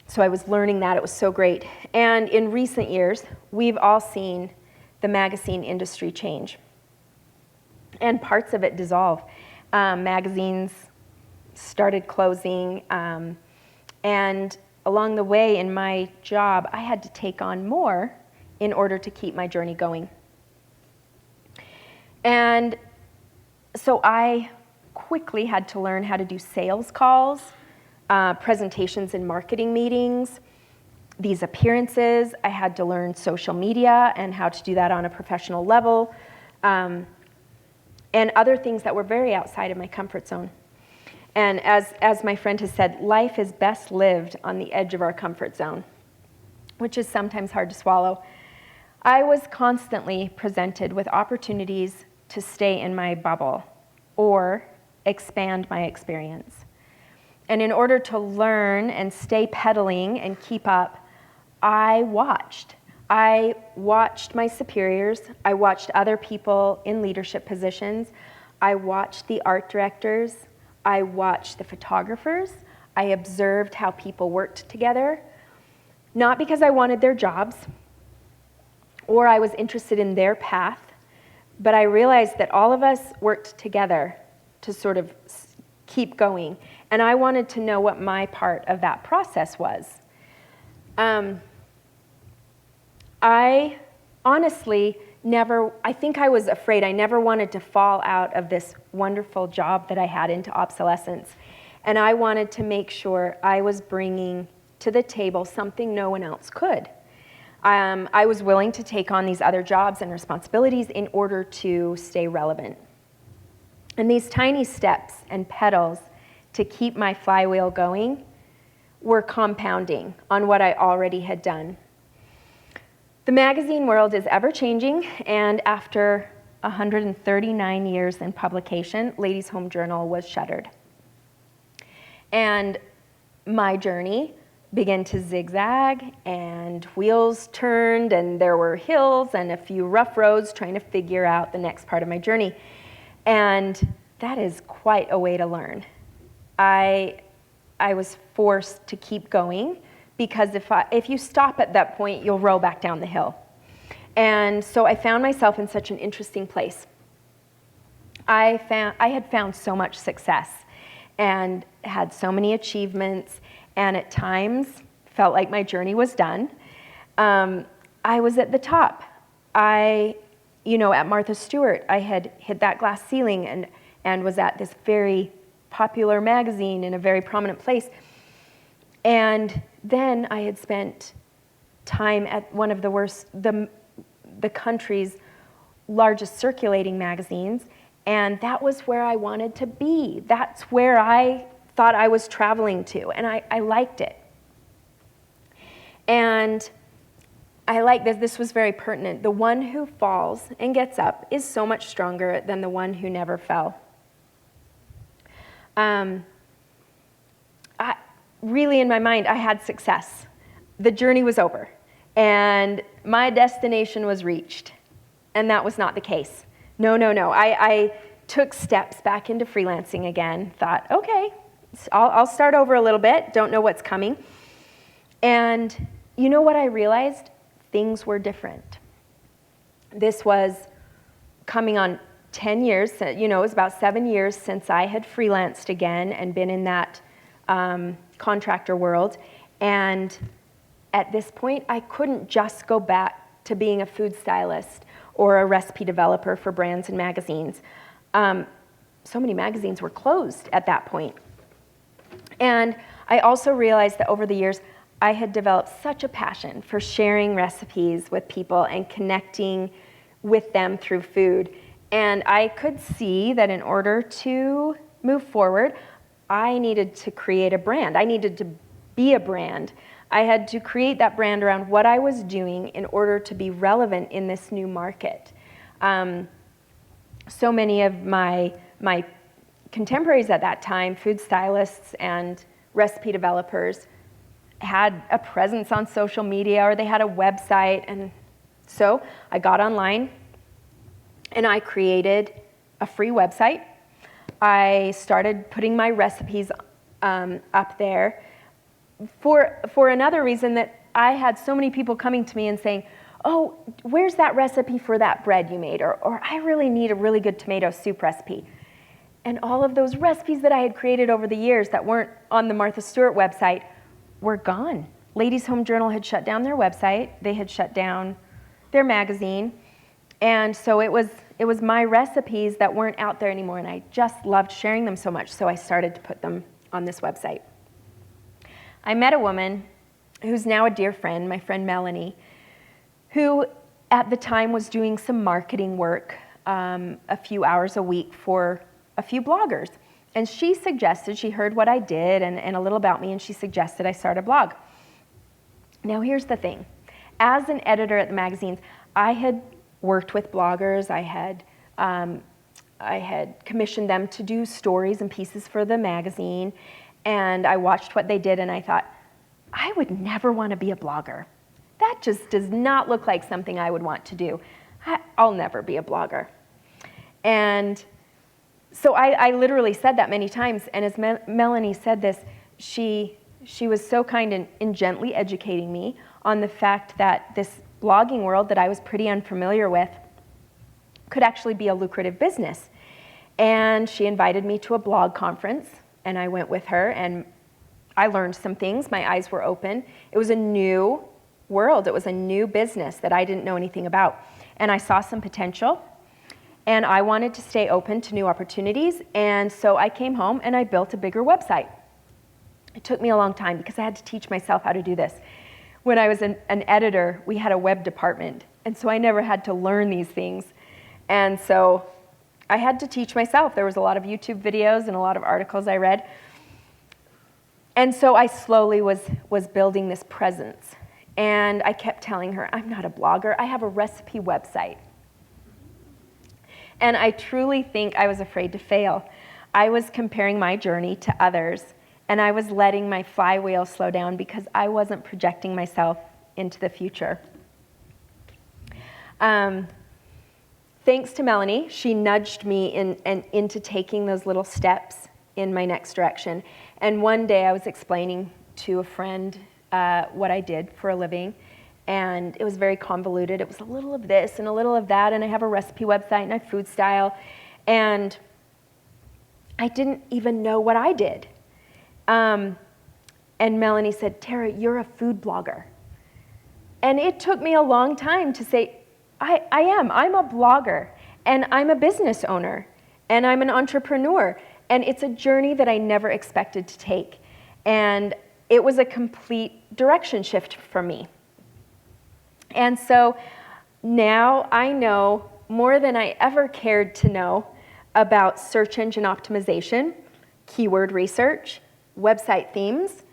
So I was learning that. It was so great. And in recent years, we've all seen the magazine industry change and parts of it dissolve. Magazines started closing, and along the way in my job, I had to take on more in order to keep my journey going. And so I quickly had to learn how to do sales calls, presentations in marketing meetings, these appearances. I had to learn social media and how to do that on a professional level, and other things that were very outside of my comfort zone. And as my friend has said, life is best lived on the edge of our comfort zone, which is sometimes hard to swallow. I was constantly presented with opportunities to stay in my bubble or expand my experience. And in order to learn and stay pedaling and keep up, I watched. I watched my superiors. I watched other people in leadership positions. I watched the art directors. I watched the photographers. I observed how people worked together, not because I wanted their jobs or I was interested in their path, but I realized that all of us worked together to sort of keep going, and I wanted to know what my part of that process was. I honestly I think I was afraid. I never wanted to fall out of this wonderful job that I had into obsolescence. And I wanted to make sure I was bringing to the table something no one else could. I was willing to take on these other jobs and responsibilities in order to stay relevant. And these tiny steps and pedals to keep my flywheel going were compounding on what I already had done. The magazine world is ever-changing, and after 139 years in publication, Ladies' Home Journal was shuttered. And my journey began to zigzag, and wheels turned, and there were hills and a few rough roads trying to figure out the next part of my journey. And that is quite a way to learn. I was forced to keep going, because if you stop at that point, you'll roll back down the hill. And so I found myself in such an interesting place. I had found so much success and had so many achievements, and at times felt like my journey was done. I was at the top. At Martha Stewart, I had hit that glass ceiling and was at this very popular magazine in a very prominent place. And then I had spent time at one of the country's largest circulating magazines, and that was where I wanted to be. That's where I thought I was traveling to, and I liked it. And I like this. This was very pertinent. The one who falls and gets up is so much stronger than the one who never fell. Really, in my mind, I had success. The journey was over, and my destination was reached. And that was not the case. No. I took steps back into freelancing again, thought, okay, I'll start over a little bit, don't know what's coming. And you know what I realized? Things were different. This was coming on 10 years, it was about 7 years since I had freelanced again and been in that contractor world. And at this point, I couldn't just go back to being a food stylist or a recipe developer for brands and magazines. So many magazines were closed at that point. And I also realized that over the years, I had developed such a passion for sharing recipes with people and connecting with them through food. And I could see that in order to move forward, I needed to create a brand. I needed to be a brand. I had to create that brand around what I was doing in order to be relevant in this new market. So many of my contemporaries at that time, food stylists and recipe developers, had a presence on social media or they had a website. And so I got online and I created a free website. I started putting my recipes up there for another reason, that I had so many people coming to me and saying, oh, where's that recipe for that bread you made? Or I really need a really good tomato soup recipe. And all of those recipes that I had created over the years that weren't on the Martha Stewart website were gone. Ladies' Home Journal had shut down their website. They had shut down their magazine. And so it was my recipes that weren't out there anymore, and I just loved sharing them so much, so I started to put them on this website. I met a woman who's now a dear friend, my friend Melanie, who at the time was doing some marketing work a few hours a week for a few bloggers. And she heard what I did and a little about me, and she suggested I start a blog. Now here's the thing. As an editor at the magazines, I had worked with bloggers. I had commissioned them to do stories and pieces for the magazine, and I watched what they did, and I thought, I would never want to be a blogger. That just does not look like something I would want to do. I'll never be a blogger. And so I literally said that many times, and as Melanie said this, she was so kind in gently educating me on the fact that this blogging world that I was pretty unfamiliar with could actually be a lucrative business. And she invited me to a blog conference, and I went with her, and I learned some things. My eyes were open. It was a new world. It was a new business that I didn't know anything about. And I saw some potential, and I wanted to stay open to new opportunities. And so I came home and I built a bigger website. It took me a long time because I had to teach myself how to do this. When I was an editor, we had a web department, and so I never had to learn these things. And so I had to teach myself. There was a lot of YouTube videos and a lot of articles I read. And so I slowly was building this presence. And I kept telling her, I'm not a blogger, I have a recipe website. And I truly think I was afraid to fail. I was comparing my journey to others, and I was letting my flywheel slow down because I wasn't projecting myself into the future. Thanks to Melanie, she nudged me into taking those little steps in my next direction. And one day I was explaining to a friend what I did for a living, and it was very convoluted. It was a little of this and a little of that, and I have a recipe website and I food style, and I didn't even know what I did. And Melanie said, Tara, you're a food blogger. And it took me a long time to say, I am. I'm a blogger, and I'm a business owner, and I'm an entrepreneur. And it's a journey that I never expected to take. And it was a complete direction shift for me. And so now I know more than I ever cared to know about search engine optimization, keyword research, website themes,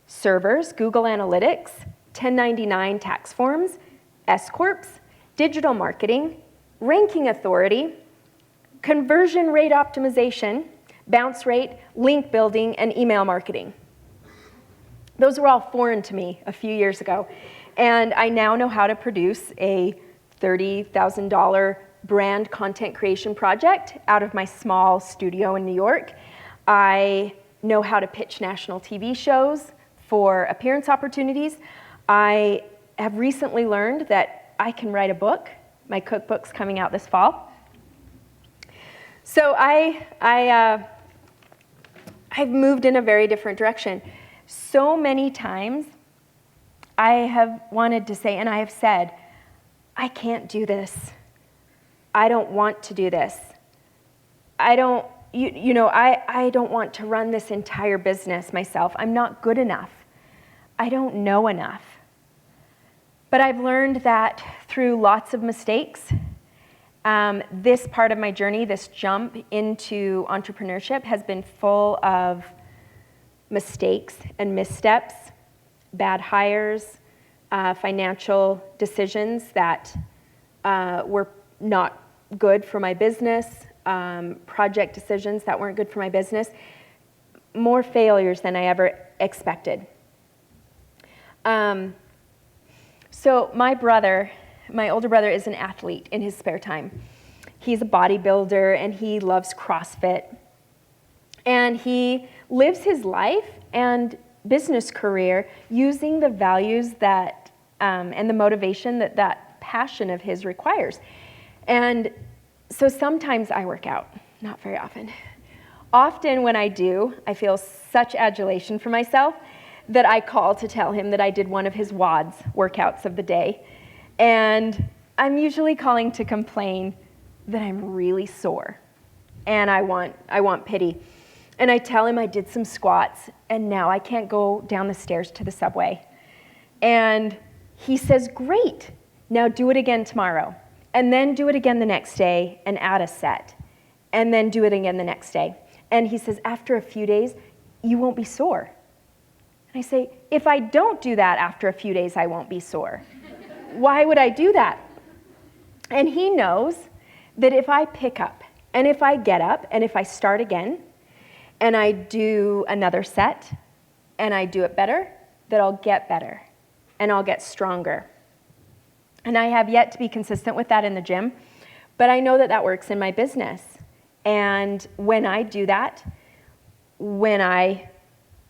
servers, Google Analytics, 1099 tax forms, S-corps, digital marketing, ranking authority, conversion rate optimization, bounce rate, link building, and email marketing. Those were all foreign to me a few years ago. And I now know how to produce a $30,000 brand content creation project out of my small studio in New York. I know how to pitch national TV shows for appearance opportunities. I have recently learned that I can write a book. My cookbook's coming out this fall. So I've moved in a very different direction. So many times I have wanted to say, and I have said, I can't do this. I don't want to do this. I don't want to run this entire business myself. I'm not good enough. I don't know enough. But I've learned that through lots of mistakes, this part of my journey, this jump into entrepreneurship, has been full of mistakes and missteps, bad hires, financial decisions that were not good for my business, project decisions that weren't good for my business, more failures than I ever expected. So my older brother is an athlete in his spare time. He's a bodybuilder and he loves CrossFit. And he lives his life and business career using the values that and the motivation that passion of his requires. And so sometimes I work out, not very often. Often when I do, I feel such adulation for myself that I call to tell him that I did one of his WODs, workouts of the day. And I'm usually calling to complain that I'm really sore and I want pity. And I tell him I did some squats and now I can't go down the stairs to the subway. And he says, great, now do it again tomorrow. And then do it again the next day and add a set. And then do it again the next day. And he says, after a few days, you won't be sore. And I say, if I don't do that after a few days, I won't be sore. Why would I do that? And he knows that if I pick up, and if I get up, and if I start again, and I do another set, and I do it better, that I'll get better, and I'll get stronger. And I have yet to be consistent with that in the gym, but I know that that works in my business. And when I do that, when I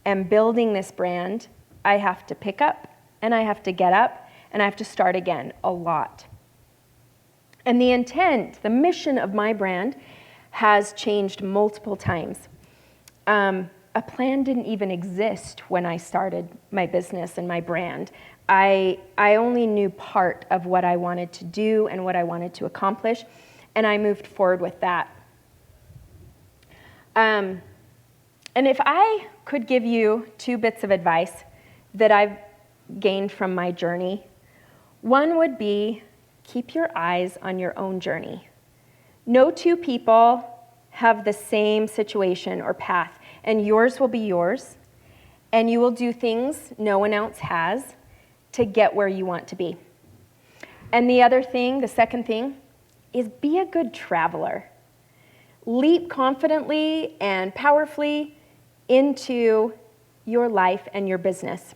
am building this brand, I have to pick up, and I have to get up, and I have to start again a lot. And the intent, the mission of my brand has changed multiple times. A plan didn't even exist when I started my business and my brand. I only knew part of what I wanted to do and what I wanted to accomplish, and I moved forward with that. And if I could give you 2 bits of advice that I've gained from my journey, one would be keep your eyes on your own journey. No 2 people have the same situation or path, and yours will be yours, and you will do things no one else has to get where you want to be. And the second thing, is be a good traveler. Leap confidently and powerfully into your life and your business.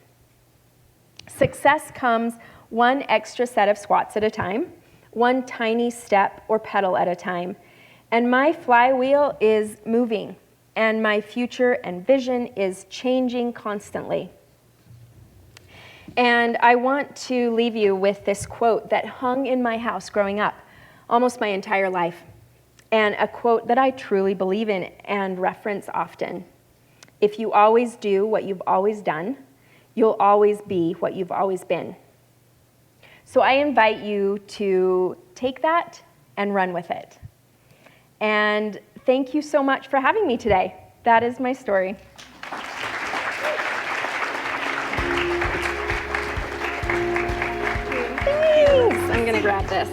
Success comes one extra set of squats at a time, one tiny step or pedal at a time. And my flywheel is moving, and my future and vision is changing constantly. And I want to leave you with this quote that hung in my house growing up, almost my entire life, and a quote that I truly believe in and reference often. If you always do what you've always done, you'll always be what you've always been. So I invite you to take that and run with it. And thank you so much for having me today. That is my story. Thanks. I'm going to grab this.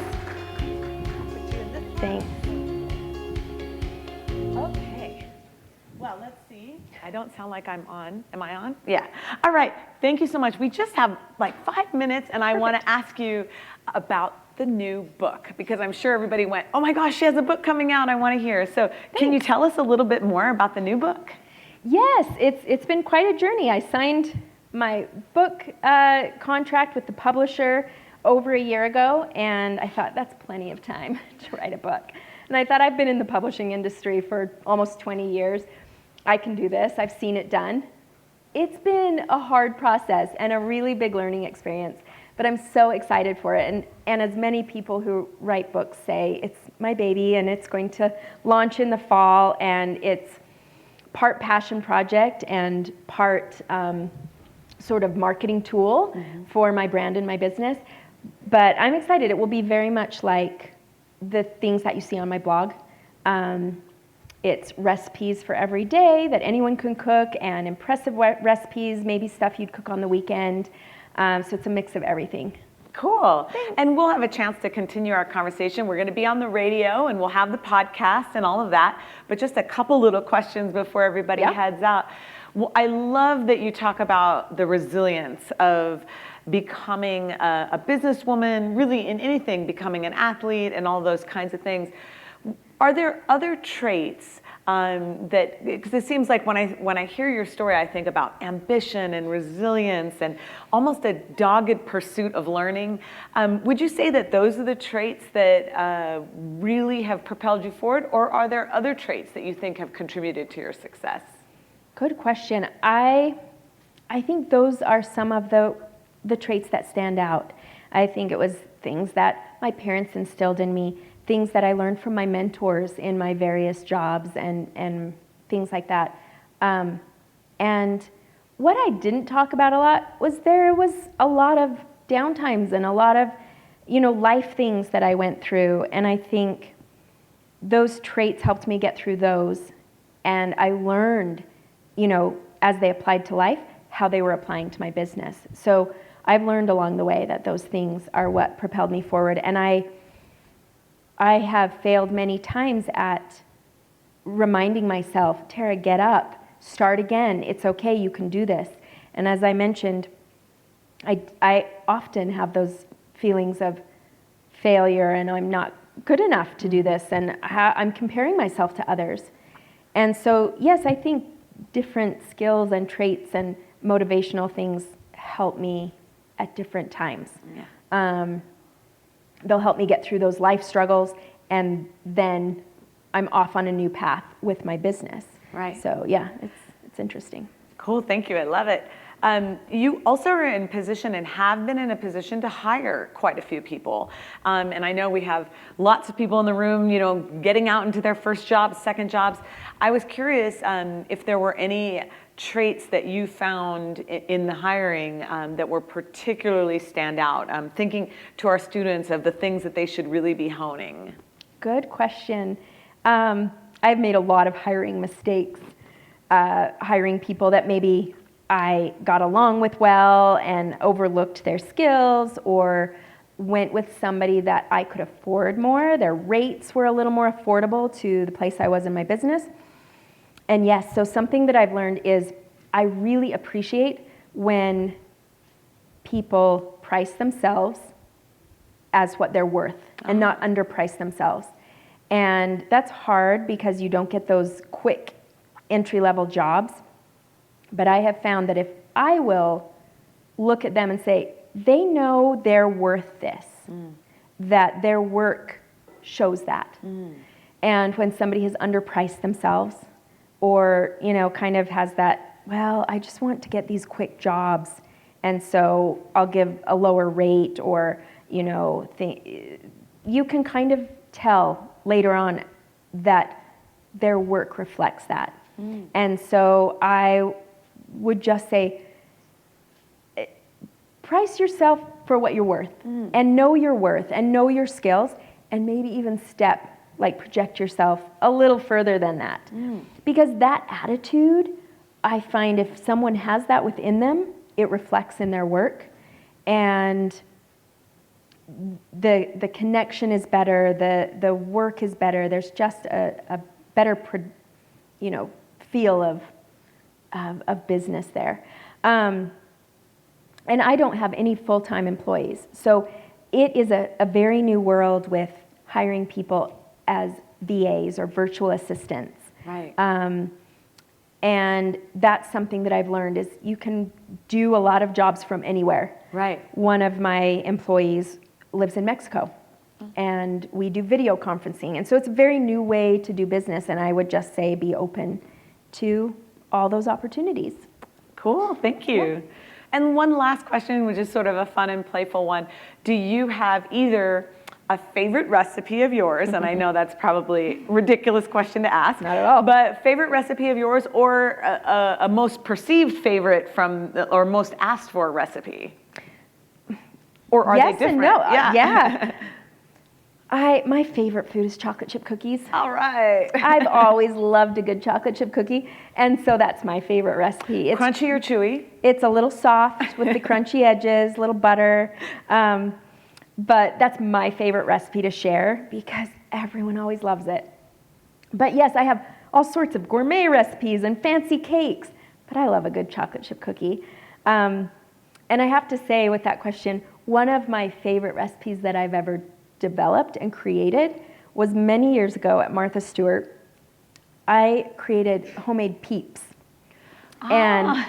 Thanks. Okay. Well, let's see. I don't sound like I'm on. Am I on? Yeah. All right. Thank you so much. We just have like 5 minutes, and I want to ask you about the new book, because I'm sure everybody went, oh my gosh, she has a book coming out, I want to hear. So can you tell us a little bit more about the new book? Yes, it's been quite a journey. I signed my book contract with the publisher over a year ago, and I thought that's plenty of time to write a book. And I thought, I've been in the publishing industry for almost 20 years. I can do this. I've seen it done. It's been a hard process and a really big learning experience, but I'm so excited for it. And as many people who write books say, it's my baby, and it's going to launch in the fall, and it's part passion project and part sort of marketing tool for my brand and my business. But I'm excited. It will be very much like the things that you see on my blog. It's recipes for every day that anyone can cook, and impressive recipes, maybe stuff you'd cook on the weekend. So it's a mix of everything. Cool. Thanks. And we'll have a chance to continue our conversation. We're going to be on the radio, and we'll have the podcast and all of that. But just a couple little questions before everybody heads out. Well, I love that you talk about the resilience of becoming a businesswoman, really in anything, becoming an athlete and all those kinds of things. Are there other traits because it seems like when I hear your story, I think about ambition and resilience and almost a dogged pursuit of learning. Would you say that those are the traits that really have propelled you forward, or are there other traits that you think have contributed to your success? Good question. I think those are some of the traits that stand out. I think it was things that my parents instilled in me, things that I learned from my mentors in my various jobs and things like that. And what I didn't talk about a lot was there was a lot of downtimes and a lot of, life things that I went through. And I think those traits helped me get through those. And I learned, as they applied to life, how they were applying to my business. So I've learned along the way that those things are what propelled me forward. And I have failed many times at reminding myself, Tara, get up, start again. It's okay, you can do this. And as I mentioned, I often have those feelings of failure, and I'm not good enough to do this, and I'm comparing myself to others. And so, yes, I think different skills and traits and motivational things help me at different times. Yeah. They'll help me get through those life struggles, and then I'm off on a new path with my business. Right. So yeah, it's interesting. Cool, thank you, I love it. You also are in position and have been in a position to hire quite a few people. And I know we have lots of people in the room, getting out into their first jobs, second jobs. I was curious if there were any traits that you found in the hiring that were particularly stand out? Thinking to our students of the things that they should really be honing. Good question. I've made a lot of hiring mistakes, hiring people that maybe I got along with well and overlooked their skills, or went with somebody that I could afford more. Their rates were a little more affordable to the place I was in my business. And yes, so something that I've learned is I really appreciate when people price themselves as what they're worth and not underprice themselves. And that's hard because you don't get those quick entry-level jobs. But I have found that if I will look at them and say, they know they're worth this, that their work shows that. And when somebody has underpriced themselves, or, kind of has that, well, I just want to get these quick jobs, and so I'll give a lower rate, or, you can kind of tell later on that their work reflects that. And so I would just say, price yourself for what you're worth, and know your worth, and know your skills, and maybe even project yourself a little further than that. Because that attitude, I find if someone has that within them, it reflects in their work, and the connection is better, the work is better. There's just a better, feel of business there. And I don't have any full-time employees, so it is a very new world with hiring people as VAs or virtual assistants. Right. And that's something that I've learned is you can do a lot of jobs from anywhere. Right. One of my employees lives in Mexico, and we do video conferencing. And so it's a very new way to do business, and I would just say be open to all those opportunities. Cool, thank you. Yeah. And one last question, which is sort of a fun and playful one. Do you have either a favorite recipe of yours, and I know that's probably a ridiculous question to ask. Not at all. But favorite recipe of yours, or a most perceived favorite or most asked for recipe? Or are they different? Yes and no. Yeah. My favorite food is chocolate chip cookies. All right. I've always loved a good chocolate chip cookie, and so that's my favorite recipe. It's crunchy or chewy? It's a little soft with the crunchy edges, little butter, but that's my favorite recipe to share because everyone always loves it. But yes, I have all sorts of gourmet recipes and fancy cakes, but I love a good chocolate chip cookie. And I have to say with that question, one of my favorite recipes that I've ever developed and created was many years ago at Martha Stewart. I created homemade A.P.E.X. And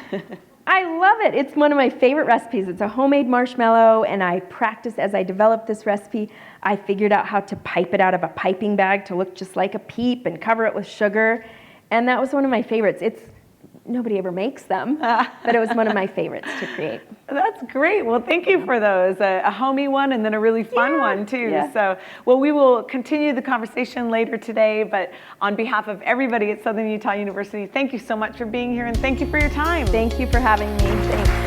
I love it. It's one of my favorite recipes. It's a homemade marshmallow, and I practiced as I developed this recipe. I figured out how to pipe it out of a piping bag to look just like a peep and cover it with sugar. And that was one of my favorites. Nobody ever makes them, but it was one of my favorites to create. That's great. Well, thank you for those. A homey one and then a really fun one too. Yeah. So, well, we will continue the conversation later today, but on behalf of everybody at Southern Utah University, thank you so much for being here and thank you for your time. Thank you for having me. Thanks.